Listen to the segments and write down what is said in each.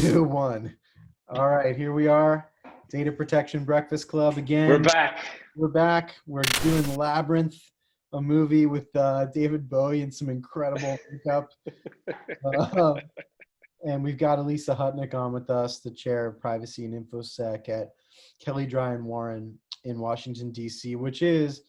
2, 1. All right, here we are. Data Protection Breakfast Club again. We're back. We're back. We're doing Labyrinth, a movie with David Bowie and some incredible makeup. And we've got Alysa Hutnik on with us, the chair of privacy and infosec at Kelley, Drye Warren in Washington, D.C., which is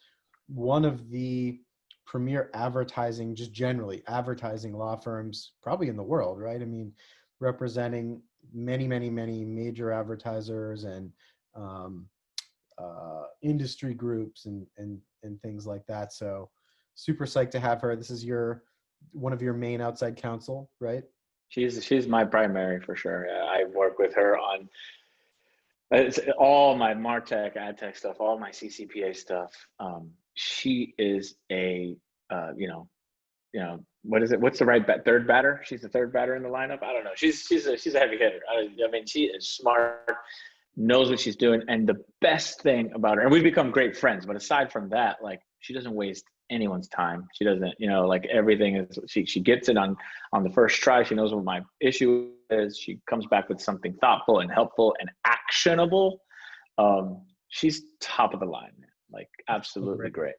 one of the premier advertising, just generally advertising law firms, probably in the world, right? I mean, representing many major advertisers and industry groups and things like that. So super psyched to have her. This is one of your main outside counsel, right? She's my primary for sure. I work with her on all my MarTech, AdTech stuff, all my CCPA stuff. She is a what is it? What's the right third batter? She's the third batter in the lineup. I don't know. She's a heavy hitter. I mean, she is smart, knows what she's doing, and the best thing about her, and we've become great friends. But aside from that, like, she doesn't waste anyone's time. She doesn't, like, everything is. She gets it on the first try. She knows what my issue is. She comes back with something thoughtful and helpful and actionable. She's top of the line, man. Like, absolutely great.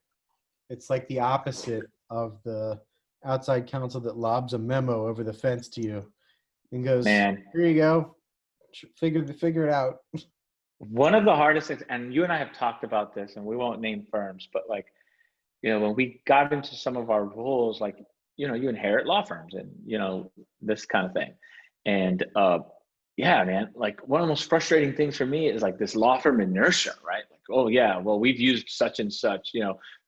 It's like the opposite of the outside counsel that lobs a memo over the fence to you and goes, "Man, here you go. Figure it out." One of the hardest things, and you and I have talked about this, and we won't name firms, but like, when we got into some of our rules, like, you inherit law firms and, this kind of thing. And yeah, man, like, one of the most frustrating things for me is like this law firm inertia, right? Like, oh yeah, well, we've used such and such,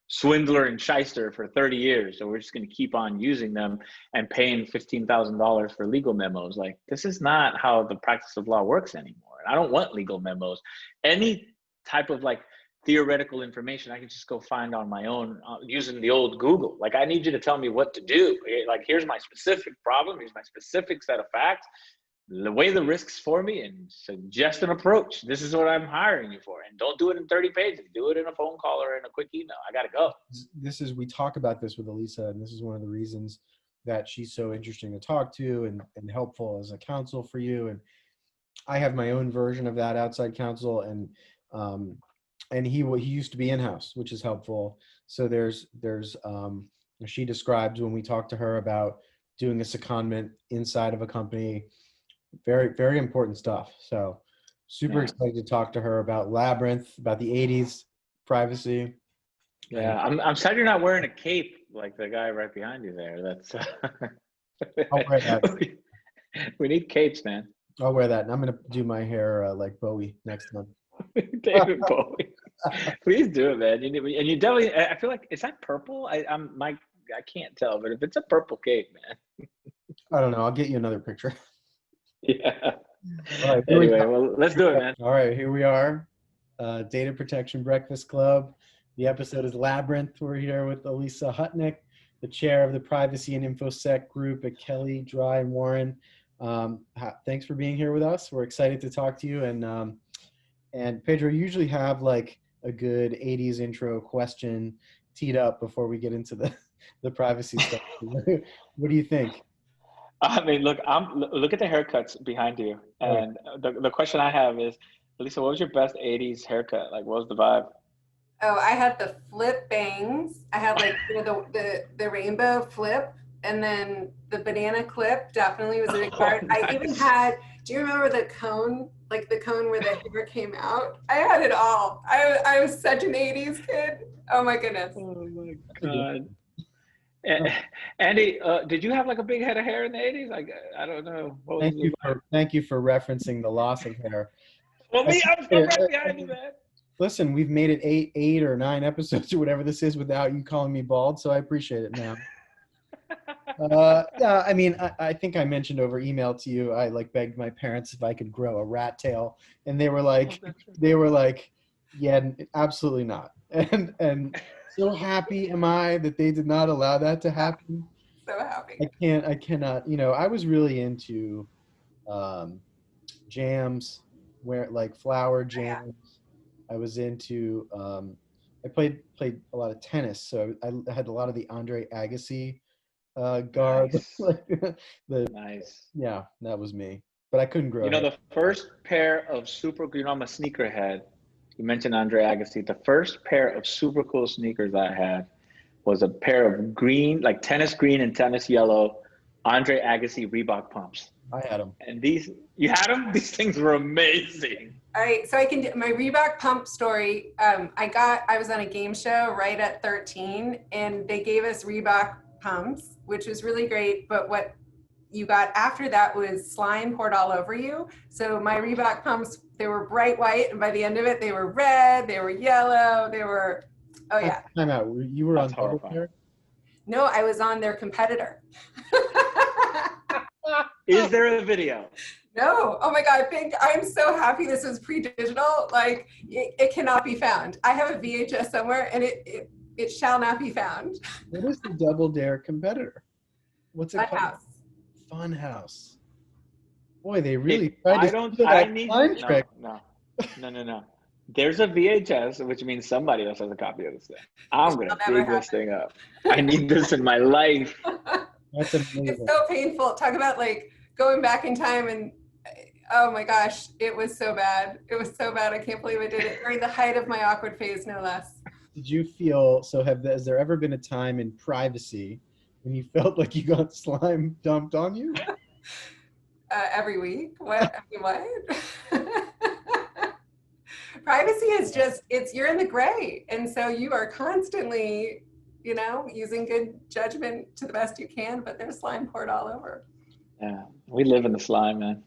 swindler and shyster for 30 years. So we're just going to keep on using them and paying $15,000 for legal memos. Like, this is not how the practice of law works anymore. And I don't want legal memos. Any type of like theoretical information, I can just go find on my own using the old Google. Like, I need you to tell me what to do. Like, here's my specific problem. Here's my specific set of facts. Weigh the risks for me and suggest an approach. This is what I'm hiring you for. And don't do it in 30 pages. Do it in a phone call or in a quick email. I got to go. We talk about this with Alysa, and this is one of the reasons that she's so interesting to talk to and helpful as a counsel for you. And I have my own version of that outside counsel, and he used to be in-house, which is helpful. So there's she describes when we talk to her about doing a secondment inside of a company. Very, very important stuff. So super excited to talk to her about Labyrinth, about the 80s, privacy. Yeah, I'm sad you're not wearing a cape like the guy right behind you there. That's I'll wear that. We need capes, man. I'll wear that. And I'm going to do my hair like Bowie next month. David Bowie. Please do it, man. And you definitely, I feel like, is that purple? I can't tell, but if it's a purple cape, man. I don't know. I'll get you another picture. Yeah. All right. Anyway, well, let's do it, man. All right, here we are. Data Protection Breakfast Club. The episode is Labyrinth. We're here with Alysa Hutnik, the chair of the Privacy and InfoSec group at Kelley, Drye Warren. Thanks for being here with us. We're excited to talk to you. And Pedro, you usually have like a good 80s intro question teed up before we get into the privacy stuff. What do you think? I mean, look at the haircuts behind you. And the question I have is, Alysa, what was your best 80s haircut? Like, what was the vibe? Oh, I had the flip bangs. I had like the rainbow flip, and then the banana clip definitely was a big part. Nice. I even had, do you remember the cone? Like the cone where the hair came out? I had it all. I was such an 80s kid. Oh my goodness. Oh my God. Andy, did you have like a big head of hair in the 80s? Like, I don't know. Thank you for referencing the loss of hair. Well, I'm still right behind you, man. Listen, we've made it 8 or 9 episodes or whatever this is without you calling me bald, so I appreciate it now. Yeah, I mean, I think I mentioned over email to you, I like begged my parents if I could grow a rat tail, and they were like, yeah, absolutely not. And so happy am I that they did not allow that to happen. So happy. I cannot, I was really into jams, like flower jams. I was into, I played a lot of tennis, so I had a lot of the Andre Agassi guard. Nice. Nice. Nice. Yeah, that was me. but I couldn't grow You know, hair. the first pair of I'm a sneakerhead. You mentioned Andre Agassi. The first pair of super cool sneakers I had was a pair of green, like tennis green and tennis yellow, Andre Agassi Reebok pumps. I had them. And you had them? These things were amazing. All right, so I can do my Reebok pump story. I was on a game show right at 13, and they gave us Reebok pumps, which was really great. But what you got after that was slime poured all over you. So my Reebok pumps, they were bright white, and by the end of it, they were red, they were yellow, they were, oh yeah. Time out. You were That's on Double horrifying. Dare? No, I was on their competitor. Is there a video? No. Oh my God, I'm so happy this was pre-digital. Like it cannot be found. I have a VHS somewhere and it shall not be found. What is the Double Dare competitor? What's it called? Funhouse. Funhouse. Boy, they really tried to do I that need slime trick. No. There's a VHS, which means somebody else has a copy of this thing. I'm going to dig this thing up. I need this in my life. That's amazing. It's so painful. Talk about like going back in time and oh my gosh, it was so bad. It was so bad. I can't believe I did it during the height of my awkward phase, no less. Did you feel, has there ever been a time in privacy when you felt like you got slime dumped on you? Every week? What? I mean, what? Privacy is just, you're in the gray. And so you are constantly, using good judgment to the best you can, but there's slime poured all over. Yeah, we live in the slime, man.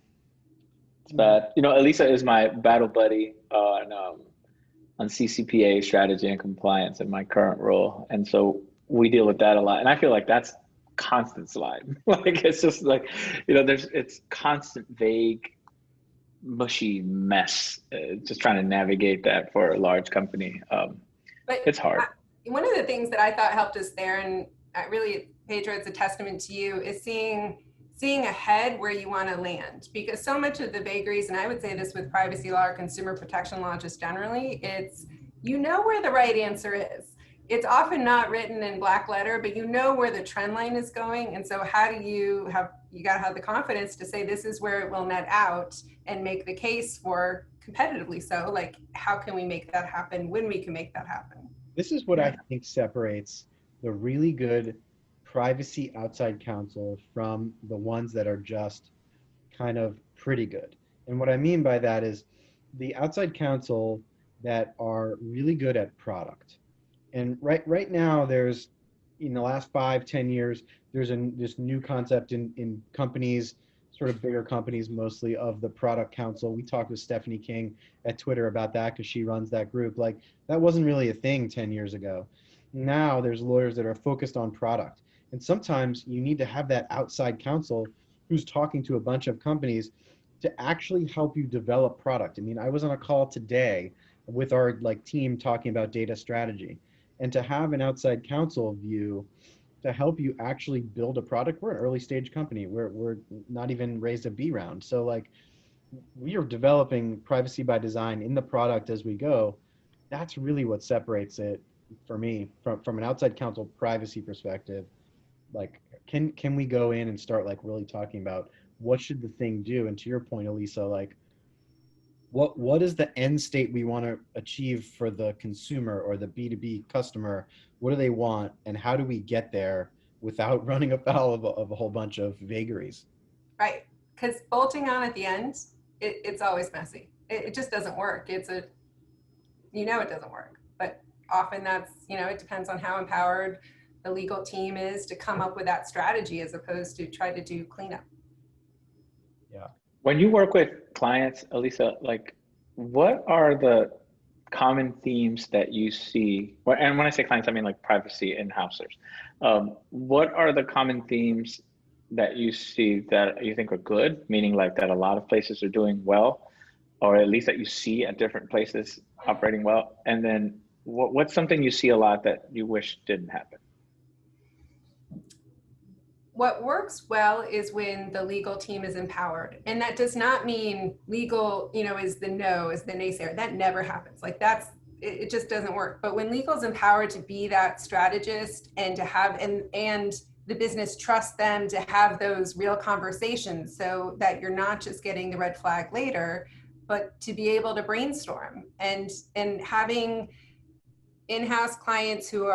It's bad. Alysa is my battle buddy on CCPA strategy and compliance in my current role. And so we deal with that a lot. And I feel like that's constant slime. Like, it's just like, it's constant, vague, mushy mess. Just trying to navigate that for a large company. But it's hard. One of the things that I thought helped us there, and really, Pedro, it's a testament to you, is seeing ahead where you want to land, because so much of the vagaries, and I would say this with privacy law or consumer protection law just generally, it's where the right answer is. It's often not written in black letter, but where the trend line is going. And so how do you got to have the confidence to say this is where it will net out and make the case for competitively so, like how can we make that happen when we can make that happen? This is what I think separates the really good privacy outside counsel from the ones that are just kind of pretty good. And what I mean by that is the outside counsel that are really good at product. And right now there's, in the last 5-10 years, there's this new concept in companies, sort of bigger companies mostly, of the product counsel. We talked with Stephanie King at Twitter about that because she runs that group. Like, that wasn't really a thing 10 years ago. Now there's lawyers that are focused on product. And sometimes you need to have that outside counsel who's talking to a bunch of companies to actually help you develop product. I mean, I was on a call today with our team talking about data strategy, and to have an outside counsel view to help you actually build a product. We're an early stage company. We're not even raised a B round. So we are developing privacy by design in the product as we go. That's really what separates it for me from an outside counsel privacy perspective. Can we go in and start really talking about what should the thing do? And to your point, Alysa, what is the end state we want to achieve for the consumer or the B2B customer? What do they want, and how do we get there without running afoul of a whole bunch of vagaries? Right, because bolting on at the end, it's always messy. It just doesn't work. It doesn't work. But often that's, it depends on how empowered the legal team is to come up with that strategy as opposed to try to do cleanup. Yeah. When you work with clients, Alysa, what are the common themes that you see? And when I say clients, I mean privacy in-housers. What are the common themes that you see that you think are good, meaning that a lot of places are doing well, or at least that you see at different places operating well? And then what's something you see a lot that you wish didn't happen? What works well is when the legal team is empowered. And that does not mean legal, is the naysayer. That never happens. It just doesn't work. But when legal is empowered to be that strategist and to have, and the business trusts them to have those real conversations so that you're not just getting the red flag later, but to be able to brainstorm and having in-house clients who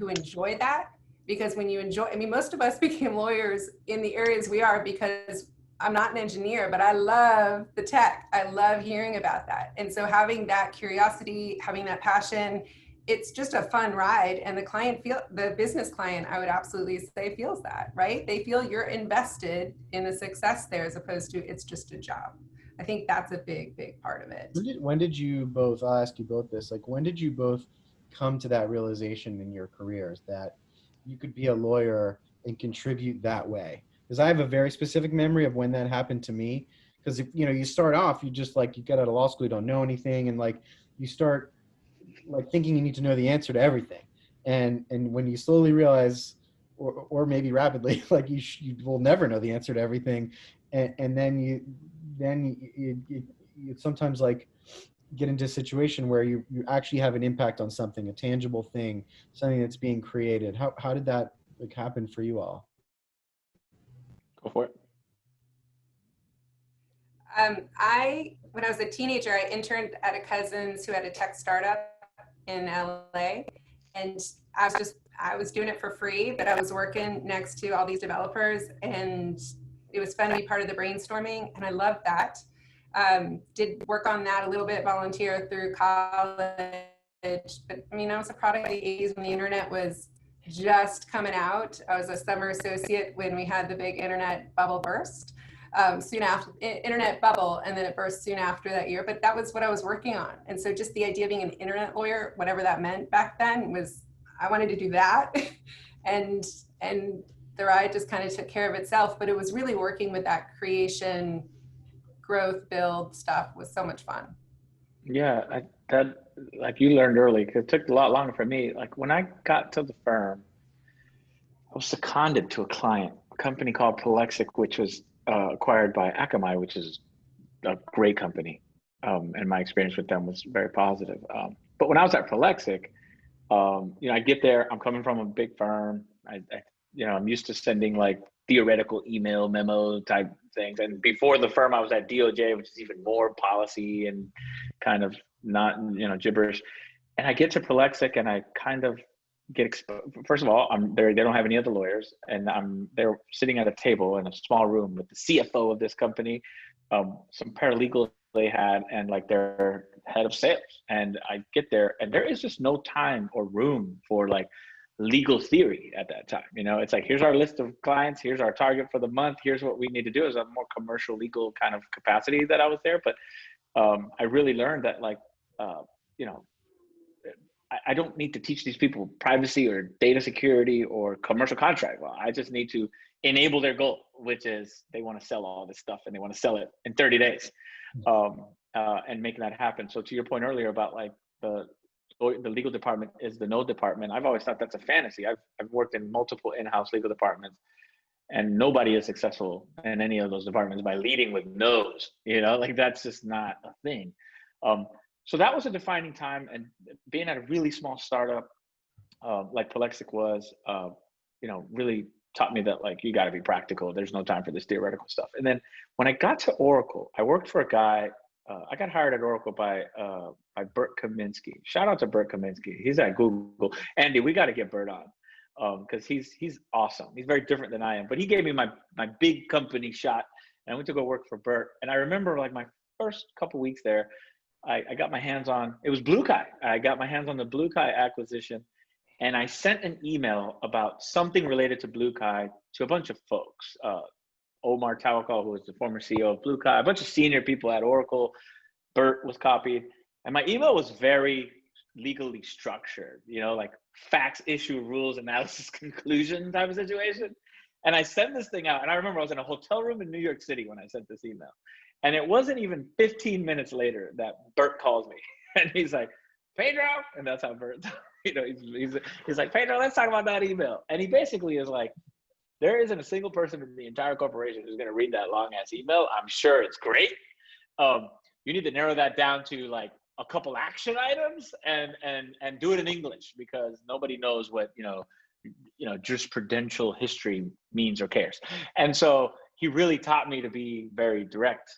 enjoy that. Because when you enjoy, I mean, most of us became lawyers in the areas we are because I'm not an engineer, but I love the tech. I love hearing about that. And so having that curiosity, having that passion, it's just a fun ride. And the business client, I would absolutely say feels that, right? They feel you're invested in the success there as opposed to it's just a job. I think that's a big, big part of it. When did you both, I'll ask you both this, like when did you both come to that realization in your careers that you could be a lawyer and contribute that way? Because I have a very specific memory of when that happened to me. Because you start off, you just like, you get out of law school, you don't know anything, and like you start like thinking you need to know the answer to everything, and when you slowly realize, or maybe rapidly, like you will never know the answer to everything, and then you sometimes like get into a situation where you actually have an impact on something, a tangible thing, something that's being created. How did that like happen for you all? Go for it. When I was a teenager, I interned at a cousin's who had a tech startup in LA, and I was doing it for free, but I was working next to all these developers, and it was fun to be part of the brainstorming, and I loved that. Did work on that a little bit, volunteer through college, but I mean, I was a product of the 80s when the internet was just coming out. I was a summer associate when we had the big internet bubble burst. Soon after internet bubble, and then it burst soon after that year, but that was what I was working on. And so just the idea of being an internet lawyer, whatever that meant back then, was I wanted to do that. and the ride just kind of took care of itself, but it was really working with that creation, growth, build stuff was so much fun. Yeah, that like you learned early, 'cause it took a lot longer for me. Like when I got to the firm, I was seconded to a client, a company called Prolexic, which was acquired by Akamai, which is a great company. And my experience with them was very positive. But when I was at Prolexic, I get there, I'm coming from a big firm. I'm used to sending like theoretical email memo type things. And before the firm, I was at DOJ, which is even more policy and kind of not, gibberish. And I get to Prolexic and I kind of get first of all, I'm there, they don't have any other lawyers, and they're sitting at a table in a small room with the CFO of this company, some paralegal they had, and like their head of sales. And I get there and there is just no time or room for like legal theory at that time. It's like, here's our list of clients, here's our target for the month, here's what we need to do. As a more commercial legal kind of capacity that I was there. But I really learned that like I don't need to teach these people privacy or data security or commercial contract law. I just need to enable their goal, which is they want to sell all this stuff and they want to sell it in 30 days, and making that happen. So to your point earlier about like the legal department is the no department, I've always thought that's a fantasy. I've worked in multiple in-house legal departments, and nobody is successful in any of those departments by leading with no's. Like that's just not a thing. So that was a defining time, and being at a really small startup like Prolexic was, really taught me that like you got to be practical. There's no time for this theoretical stuff. And then when I got to Oracle, I worked for a guy. I got hired at Oracle by Bert Kaminsky. Shout out to Bert Kaminsky. He's at Google. Andy, we got to get Bert on because he's awesome. He's very different than I am. But he gave me my big company shot, and I went to go work for Bert. And I remember like my first couple weeks there, I got my hands on, it was Blue Kai. I got my hands on the Blue Kai acquisition, and I sent an email about something related to Blue Kai to a bunch of folks. Omar Tawakal, who was the former CEO of Blue Kai, a bunch of senior people at Oracle. Bert was copied. And my email was very legally structured, like facts, issue, rules, analysis, conclusion type of situation. And I sent this thing out. And I remember I was in a hotel room in New York City when I sent this email. And it wasn't even 15 minutes later that Bert calls me, and he's like, Pedro, and that's how Bert, he's like, Pedro, let's talk about that email. And he basically is like, there isn't a single person in the entire corporation who's going to read that long ass email. I'm sure it's great. You need to narrow that down to like a couple action items and do it in English, because nobody knows what, jurisprudential history means or cares. And so he really taught me to be very direct.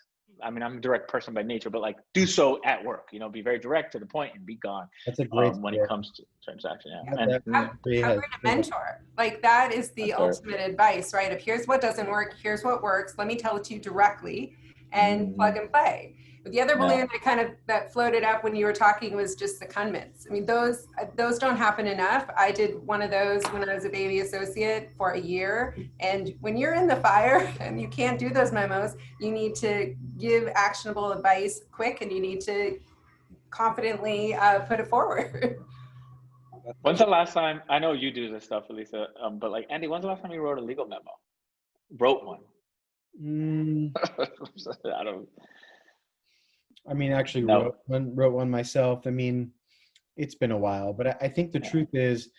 I mean, I'm a direct person by nature, but like do so at work, be very direct to the point and be gone. That's a great when it comes to transaction. Yeah. Yeah, And Hire a mentor. Like that is the ultimate advice, right? If here's what doesn't work, here's what works. Let me tell it to you directly and plug and play. But the other balloon that floated up when you were talking was just secondments. I mean, those don't happen enough. I did one of those when I was a baby associate for a year. And when you're in the fire and you can't do those memos, you need to give actionable advice quick, and you need to confidently put it forward. When's the last time, I know you do this stuff, Alysa, but like Andy, when's the last time you wrote a legal memo? Wrote one? Actually wrote one myself. I mean, it's been a while, but I think the truth is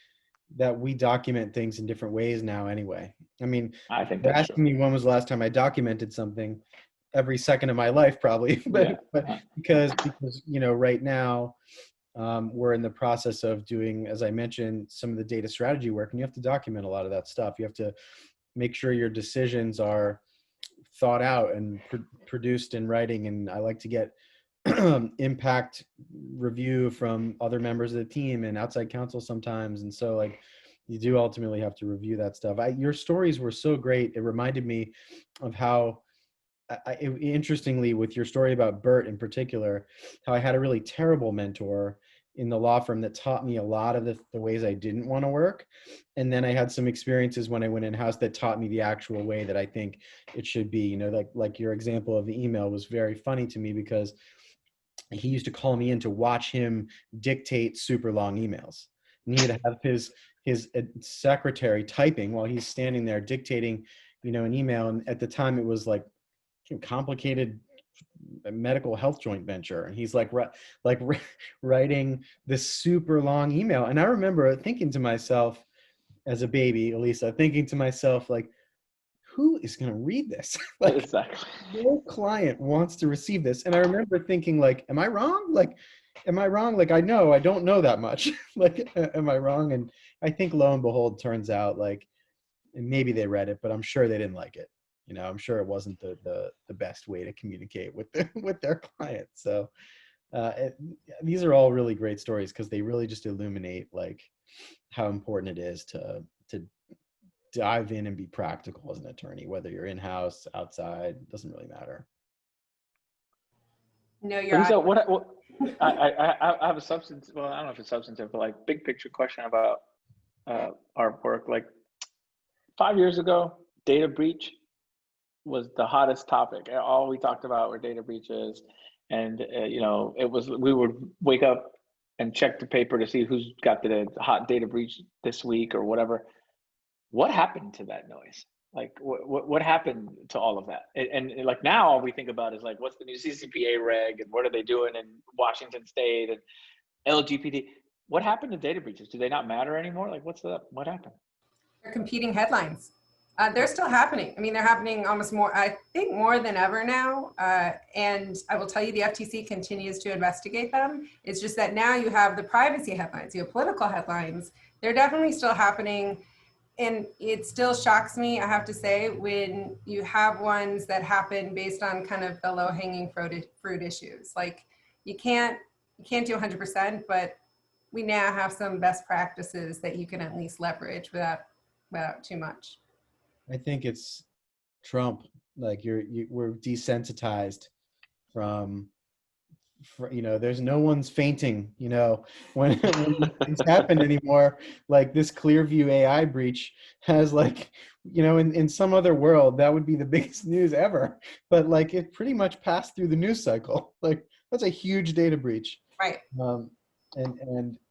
that we document things in different ways now anyway. I mean, I think you're that's asking me when was the last time I documented something, every second of my life probably, but because right now we're in the process of doing, as I mentioned, some of the data strategy work, and you have to document a lot of that stuff. You have to make sure your decisions are thought out and produced in writing. And I like to get impact review from other members of the team and outside counsel sometimes. And so like you do ultimately have to review that stuff. Your stories were so great. It reminded me of how, interestingly, with your story about Bert in particular, how I had a really terrible mentor in the law firm that taught me a lot of the ways I didn't want to work. And then I had some experiences when I went in-house that taught me the actual way that I think it should be. Like your example of the email was very funny to me because he used to call me in to watch him dictate super long emails. And he would have his secretary typing while he's standing there dictating, an email. And at the time it was like complicated medical health joint venture. And he's writing this super long email. And I remember thinking to myself as a baby, Alysa, thinking to myself, like, who is going to read this? Like, exactly. No client wants to receive this. And I remember thinking, like, am I wrong? Like, I know, I don't know that much. Like, am I wrong? And I think lo and behold, turns out like, and maybe they read it, but I'm sure they didn't like it. I'm sure it wasn't the best way to communicate with their clients. So these are all really great stories because they really just illuminate like how important it is to dive in and be practical as an attorney, whether you're in-house, outside, doesn't really matter. No, you're Lisa, what I have a substance. Well, I don't know if it's substantive, but like big picture question about our work. Like 5 years ago, data breach was the hottest topic. All we talked about were data breaches, and it was, we would wake up and check the paper to see who's got the hot data breach this week or whatever. What happened to that noise? Like what happened to all of that? And like now all we think about is like, what's the new CCPA reg and what are they doing in Washington State and LGPD? What happened to data breaches? Do they not matter anymore? Like what happened? They're competing headlines. They're still happening. I mean, they're happening almost more, I think more than ever now. And I will tell you, the FTC continues to investigate them. It's just that now you have the privacy headlines, you have political headlines. They're definitely still happening. And it still shocks me, I have to say, when you have ones that happen based on kind of the low-hanging fruit issues. Like you can't do 100%, but we now have some best practices that you can at least leverage without too much. I think it's Trump. Like we're desensitized from there's no one's fainting, when things happen anymore. Like this Clearview AI breach has like, in some other world, that would be the biggest news ever. But like it pretty much passed through the news cycle. Like that's a huge data breach. Right.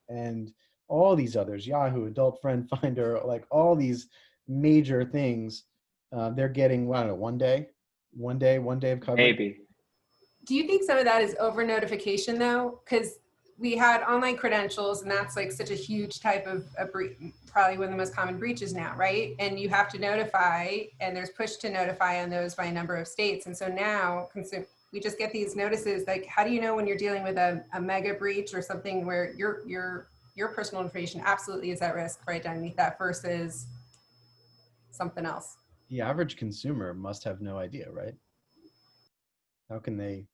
And all these others, Yahoo, Adult Friend Finder, like all these major things, they're getting, I don't know, one day of coverage. Maybe. Do you think some of that is over notification though? Because we had online credentials, and that's like such a huge type of probably one of the most common breaches now, right? And you have to notify, and there's push to notify on those by a number of states. And so now we just get these notices. Like, how do you know when you're dealing with a mega breach or something where your your personal information absolutely is at risk right underneath that versus something else. The average consumer must have no idea, right? How can they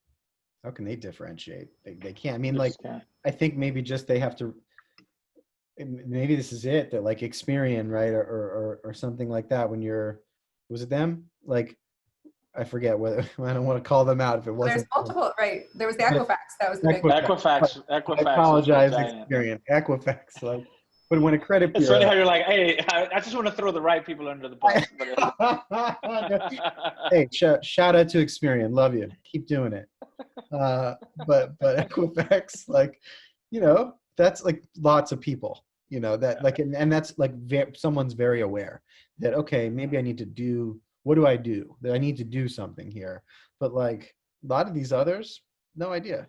differentiate? They can't. I mean, like, I think maybe just they have to, maybe this is it, that like Experian, right? Or something like that. When you're, was it them? Like, I forget whether, I don't want to call them out if it wasn't. There's multiple, right? There was the Equifax. That was the big Equifax. I Is apologize, the giant. Experian. Equifax. Like, but when a credit It's bureau, funny how you're like, hey, I just want to throw the right people under the bus. hey, shout out to Experian. Love you. Keep doing it. But Equifax, like, you know, that's like lots of people, you know, that like, and that's like someone's very aware that, okay, maybe I need to do, what do I do? That I need to do something here. But like a lot of these others, no idea.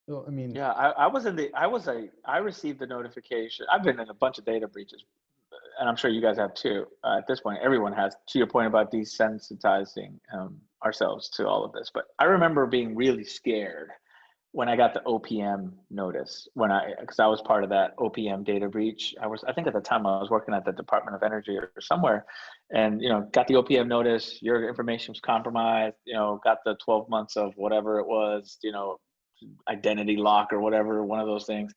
So, I mean, yeah, I received the notification. I've been in a bunch of data breaches, and I'm sure you guys have too. At this point, everyone has, to your point about desensitizing ourselves to all of this. But I remember being really scared when I got the OPM notice, because I was part of that OPM data breach. I think at the time I was working at the Department of Energy or somewhere, and, you know, got the OPM notice, your information was compromised, you know, got the 12 months of whatever it was, you know, identity lock or whatever, one of those things.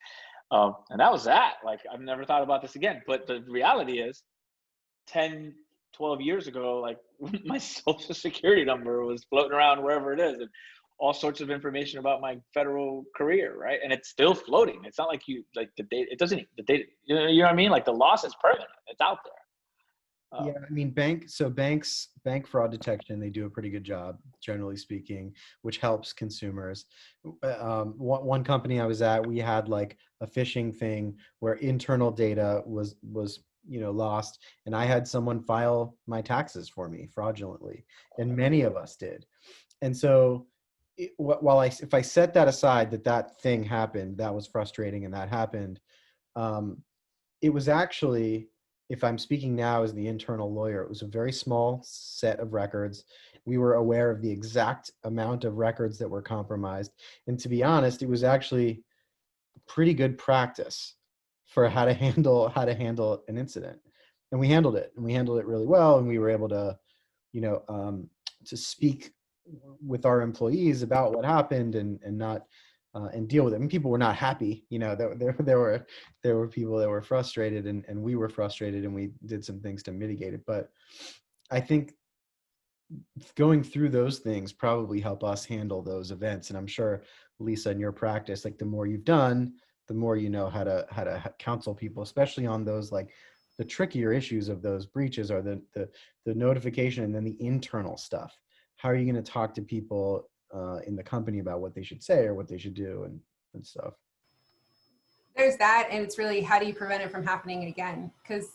And that was that. Like, I've never thought about this again. But the reality is 10, 12 years ago, like, my social security number was floating around wherever it is, and all sorts of information about my federal career, right? And it's still floating. It's not like you, like, the data, it doesn't, the data, you know what I mean? Like, the loss is permanent. It's out there. Yeah, I mean, bank fraud detection, they do a pretty good job, generally speaking, which helps consumers. One company I was at, we had like a phishing thing where internal data was you know, lost, and I had someone file my taxes for me fraudulently, and many of us did. And so if I set that aside, that thing happened, that was frustrating, and that happened, it was actually, if I'm speaking now as the internal lawyer, it was a very small set of records. We were aware of the exact amount of records that were compromised. And to be honest, it was actually pretty good practice for how to handle an incident. And we handled it really well. And we were able to, you know, to speak with our employees about what happened and not, and deal with it. And people were not happy, you know, there were people that were frustrated, and we were frustrated, and we did some things to mitigate it. But I think going through those things probably help us handle those events. And I'm sure, Lisa, in your practice, like, the more you've done, the more you know how to counsel people, especially on those, like, the trickier issues of those breaches are the notification, and then the internal stuff. How are you going to talk to people in the company about what they should say or what they should do and stuff? There's that, and it's really, how do you prevent it from happening again? Because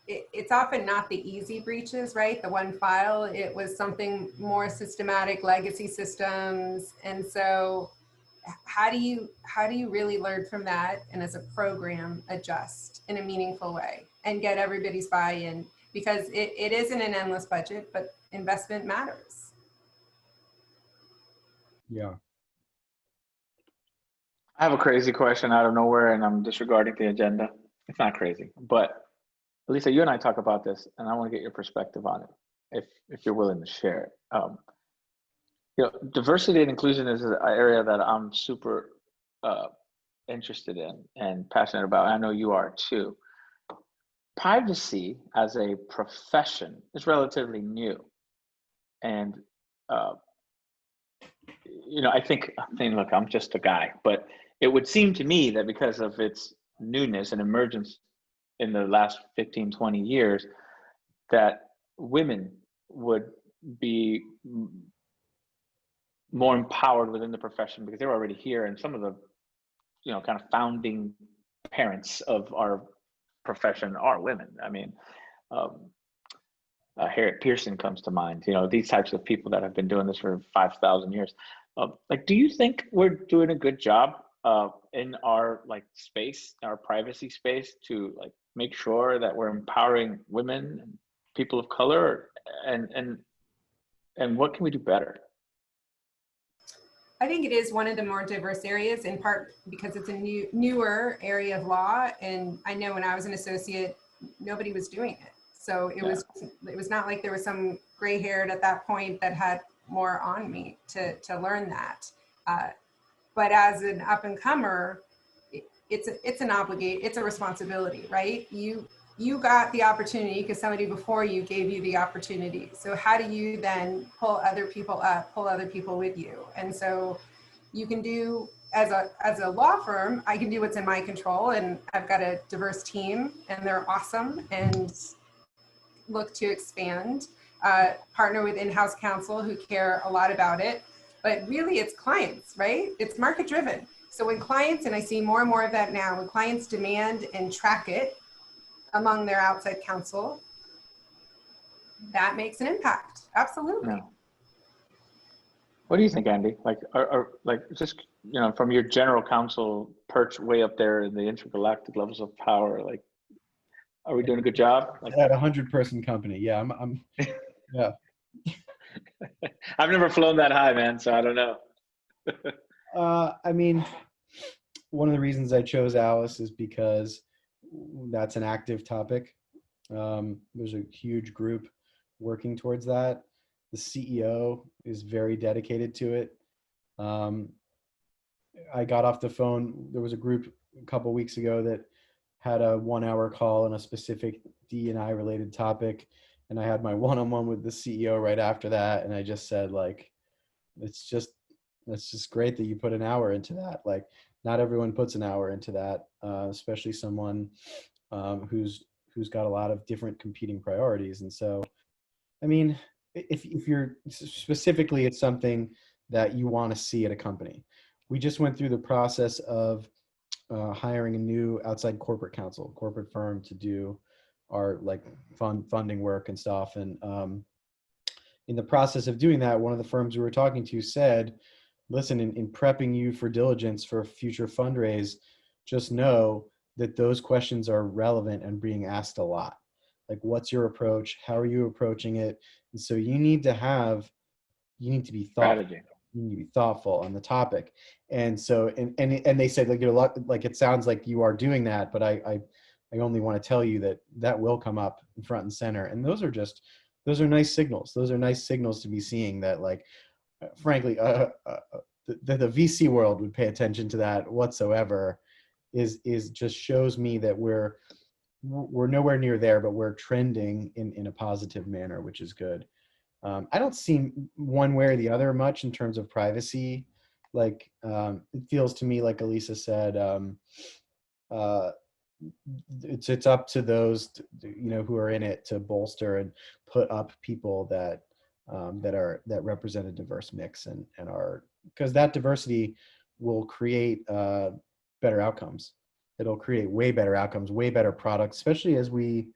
it's often not the easy breaches, right? The one file, it was something more systematic, legacy systems. And so how do you really learn from that, and as a program adjust in a meaningful way and get everybody's buy-in? Because it isn't an endless budget, but investment matters. Yeah. I have a crazy question out of nowhere, and I'm disregarding the agenda. It's not crazy, but Alysa, you and I talk about this, and I want to get your perspective on it, if you're willing to share it. You know, diversity and inclusion is an area that I'm super interested in and passionate about. I know you are too. Privacy as a profession is relatively new, and you know, I think, look, I'm just a guy, but it would seem to me that because of its newness and emergence in the last 15, 20 years, that women would be more empowered within the profession because they're already here. And some of the, you know, kind of founding parents of our profession are women. I mean, Harriet Pearson comes to mind, you know, these types of people that have been doing this for 5,000 years. Like, do you think we're doing a good job in our, like, space, our privacy space, to, like, make sure that we're empowering women and people of color, and what can we do better? I think it is one of the more diverse areas, in part because it's a newer area of law. And I know when I was an associate, nobody was doing it. So it was not like there was some gray haired at that point that had more on me to learn that. But as an up and comer, it's an obligation, it's a responsibility, right? You got the opportunity because somebody before you gave you the opportunity. So how do you then pull other people up, pull other people with you? And so you can do, as a law firm, I can do what's in my control, and I've got a diverse team and they're awesome, and look to expand, partner with in-house counsel who care a lot about it. But really it's clients, right? It's market driven. So when clients, and I see more and more of that now, when clients demand and track it among their outside counsel, that makes an impact. Absolutely. Yeah. What do you think, Andy? Like, like just, from your general counsel perch way up there in the intergalactic levels of power, like, are we doing a good job? Like, at a 100-person company. Yeah, I'm yeah. I've never flown that high, man, so I don't know. I mean, one of the reasons I chose Alice is because that's an active topic. There's a huge group working towards that. The CEO is very dedicated to it. I got off the phone. There was a group a couple weeks ago that had a 1-hour call on a specific D&I related topic. And I had my one-on-one with the CEO right after that. And I just said, like, it's just great that you put an hour into that. Like, not everyone puts an hour into that, especially someone who's got a lot of different competing priorities. And so, I mean, if you're specifically, it's something that you want to see at a company. We just went through the process of hiring a new outside corporate counsel, corporate firm to do our like funding work and stuff. And in the process of doing that, one of the firms we were talking to said, listen, in prepping you for diligence for a future fundraise, just know that those questions are relevant and being asked a lot. Like, what's your approach? How are you approaching it? And so you need to be thoughtful. Strategy. You need to be thoughtful on the topic. And so, and they said, like, a lot, like, it sounds like you are doing that, but I only want to tell you that will come up in front and center. And those are nice signals. Those are nice signals to be seeing that, like, frankly, the VC world would pay attention to that whatsoever. Is just shows me that we're nowhere near there, but we're trending in a positive manner, which is good. I don't see one way or the other much in terms of privacy. Like, it feels to me, like Alysa said, it's up to those who are in it to bolster and put up people that represent a diverse mix and are, because that diversity will create better outcomes. It'll create way better outcomes, way better products, especially as we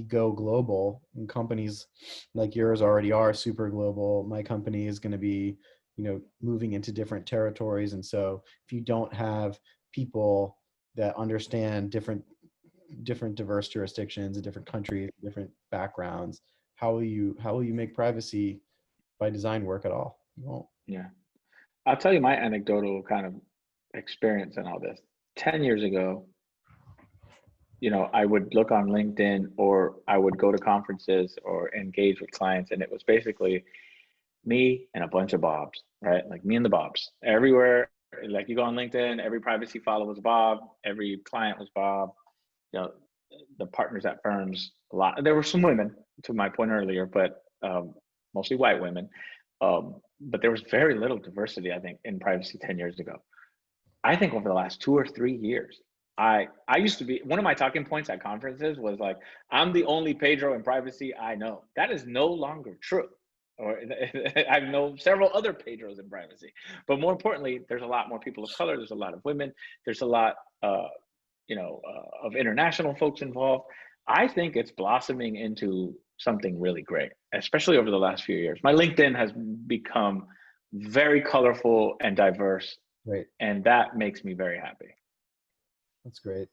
go global, and companies like yours already are super global. My company is going to be, moving into different territories. And so if you don't have people that understand different diverse jurisdictions, different countries, different backgrounds, how will you make privacy by design work at all? You won't. Yeah. I'll tell you my anecdotal kind of experience in all this. 10 years ago, I would look on LinkedIn, or I would go to conferences or engage with clients, and it was basically me and a bunch of Bobs, right? Like, me and the Bobs everywhere. Like, you go on LinkedIn, every privacy follow was Bob, every client was Bob, the partners at firms, a lot. There were some women, to my point earlier, but mostly white women. But there was very little diversity, I think, in privacy 10 years ago. I think over the last 2 or 3 years, I used to be, one of my talking points at conferences was like, I'm the only Pedro in privacy I know. That is no longer true. Or I know several other Pedros in privacy. But more importantly, there's a lot more people of color. There's a lot of women. There's a lot, of international folks involved. I think it's blossoming into something really great, especially over the last few years. My LinkedIn has become very colorful and diverse. Right. And that makes me very happy. That's great.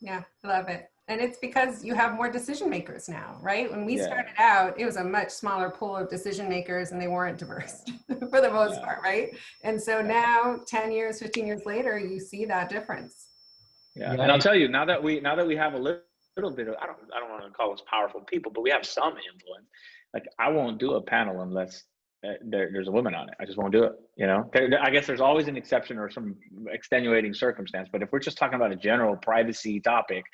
Yeah, I love it. And it's because you have more decision makers now, right? When we Yeah. started out, it was a much smaller pool of decision makers and they weren't diverse for the most part, right? And so now 10 years, 15 years later, you see that difference. Yeah. And I'll tell you, now that we have a little bit of, I don't want to call us powerful people, but we have some influence. Like, I won't do a panel unless there's a woman on it. I just won't do it. You know, I guess there's always an exception or some extenuating circumstance, but if we're just talking about a general privacy topic,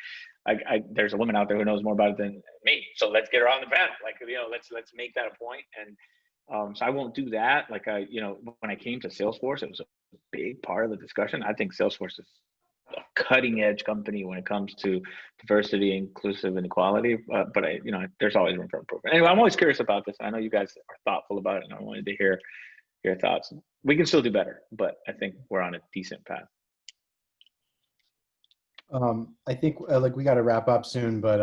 there's a woman out there who knows more about it than me. So let's get her on the panel. Like, you know, let's make that a point. And so I won't do that. Like, when I came to Salesforce, it was a big part of the discussion. I think Salesforce is a cutting edge company when it comes to diversity, inclusive, and equality. But there's always room for improvement. Anyway, I'm always curious about this. I know you guys are thoughtful about it, and I wanted to hear your thoughts. We can still do better, but I think we're on a decent path. I think like we got to wrap up soon, but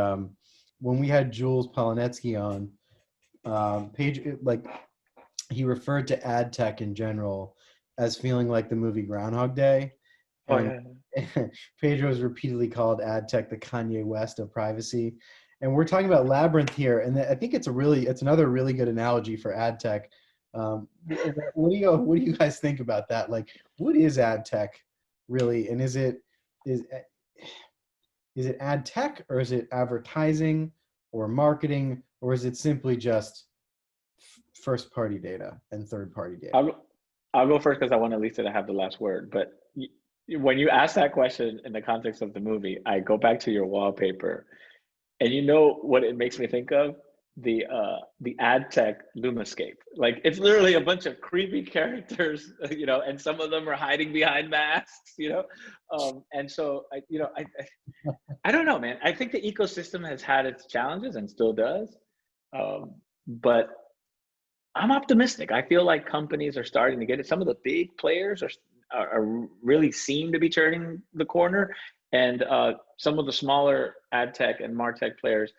when we had Jules Polonetsky on, he referred to ad tech in general as feeling like the movie Groundhog Day. And Pedro's repeatedly called ad tech the Kanye West of privacy. And we're talking about Labyrinth here, and I think it's another really good analogy for ad tech. What do you guys think about that? Like, what is ad tech really, and is it ad tech, or is it advertising or marketing, or is it simply just first party data and third party data? I'll go first because I want Alysa to have the last word. But when you ask that question in the context of the movie, I go back to your wallpaper, and you know what it makes me think of? The ad tech Lumascape. Like, it's literally a bunch of creepy characters, you know, and some of them are hiding behind masks, you know. And so I don't know, man. I think the ecosystem has had its challenges and still does, but I'm optimistic. I feel like companies are starting to get it. Some of the big players are really seem to be turning the corner, and some of the smaller ad tech and martech players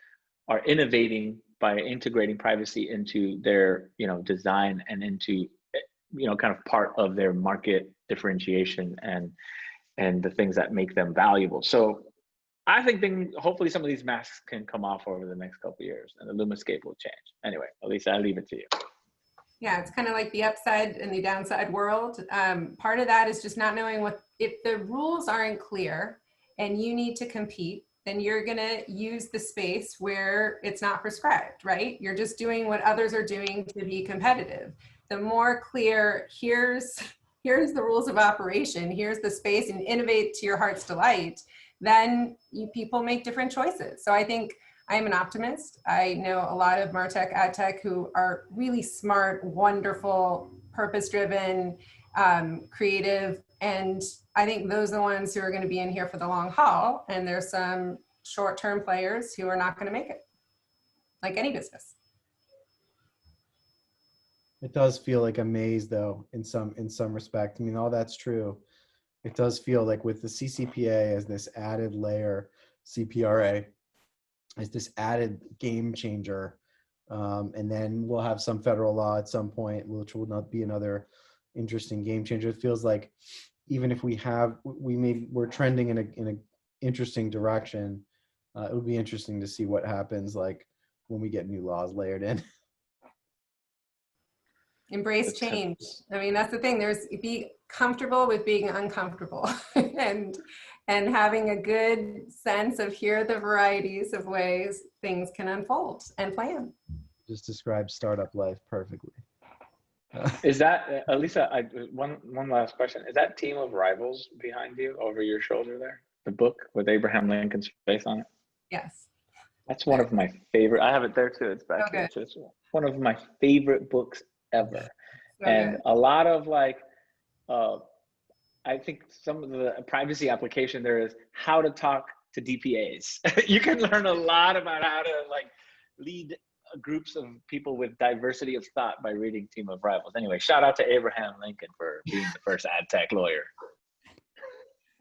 are innovating by integrating privacy into their, you know, design and into, you know, kind of part of their market differentiation and the things that make them valuable. So I think hopefully some of these masks can come off over the next couple of years, and the Lumascape will change. Anyway, Alysa, I'll leave it to you. Yeah, it's kind of like the upside and the downside world. Part of that is just not knowing if the rules aren't clear and you need to compete, then you're gonna use the space where it's not prescribed, right? You're just doing what others are doing to be competitive. The more clear, here's the rules of operation, here's the space, and innovate to your heart's delight, then people make different choices. So I think I'm an optimist. I know a lot of MarTech, ad tech who are really smart, wonderful, purpose-driven, creative, and I think those are the ones who are going to be in here for the long haul. And there's some short-term players who are not going to make it, like any business. It does feel like a maze, though, in some respect. I mean, all that's true. It does feel like with the CCPA as this added layer, CPRA as this added game changer, and then we'll have some federal law at some point, which will not be another interesting game changer. It feels like even if we're trending in an interesting direction, it would be interesting to see what happens, like when we get new laws layered in. Embrace change. I mean, that's the thing. Be comfortable with being uncomfortable and having a good sense of here are the varieties of ways things can unfold and plan. Just describe startup life perfectly. Is that, Alysa, one last question. Is that Team of Rivals behind you over your shoulder there? The book with Abraham Lincoln's face on it? Yes. That's one of my favorite. I have it there too. It's back here. It's one of my favorite books ever. So and good. A lot of I think some of the privacy application there is how to talk to DPAs. You can learn a lot about how to lead groups of people with diversity of thought by reading Team of Rivals. Anyway, shout out to Abraham Lincoln for being the first ad tech lawyer.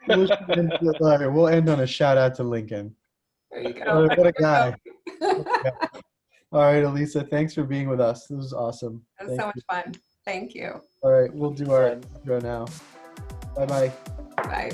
We'll end on a shout out to Lincoln. There you go. What a guy. All right, Alysa, thanks for being with us. This was awesome. It was so much fun. Thank you. All right, we'll do our intro now. Bye-bye. Bye.